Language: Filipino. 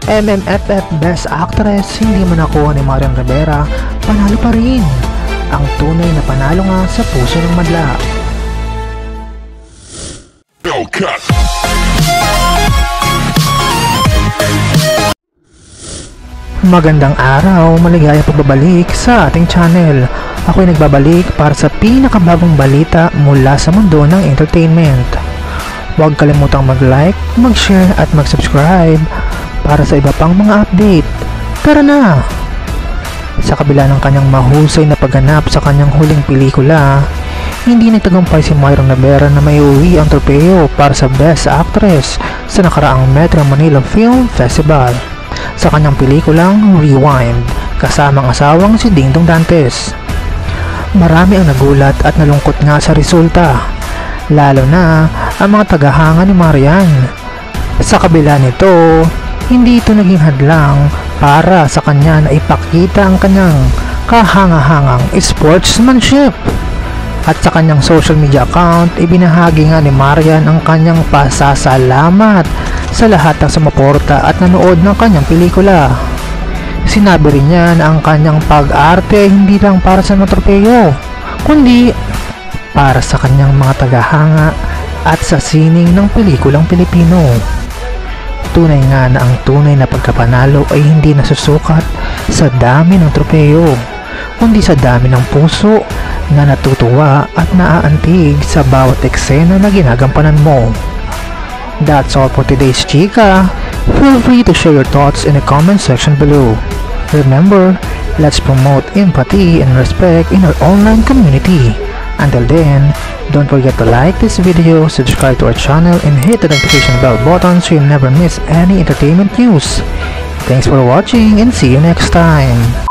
MMFF Best Actress hindi man nakuha ni Marian Rivera, panalo pa rin. Ang tunay na panalo nga sa puso ng madla. Magandang araw, maligayang pagbabalik sa ating channel. Ako'y nagbabalik para sa pinakabagong balita mula sa mundo ng entertainment. Huwag kalimutang mag-like, mag-share at mag-subscribe para sa iba pang mga update. Tara na! Sa kabila ng kanyang mahusay na pagganap sa kanyang huling pelikula, hindi nagtagumpay si Marian Rivera na maiuwi ang tropeo para sa Best Actress sa nakaraang Metro Manila Film Festival sa kanyang pelikulang Rewind kasamang asawang si Dingdong Dantes. Marami ang nagulat at nalungkot nga sa resulta, lalo na ang mga tagahanga ni Marian. Sa kabila nito, hindi ito naging hadlang para sa kanya na ipakita ang kanyang kahanga-hangang sportsmanship. At sa kanyang social media account, ibinahagi nga ni Marian ang kanyang pasasalamat sa lahat ng sumuporta at nanood ng kanyang pelikula. Sinabi rin niya na ang kanyang pag-arte ay hindi lang para sa tropeo, kundi para sa kanyang mga tagahanga at sa sining ng pelikulang Pilipino. Tunay nga na ang tunay na pagkapanalo ay hindi nasusukat sa dami ng tropeo, kundi sa dami ng puso na natutuwa at naaantig sa bawat eksena na ginagampanan mo. That's all for today's chika. Feel free to share your thoughts in the comment section below. Remember, let's promote empathy and respect in our online community. Until then, don't forget to like this video, subscribe to our channel, and hit the notification bell button so you never miss any entertainment news. Thanks for watching and see you next time.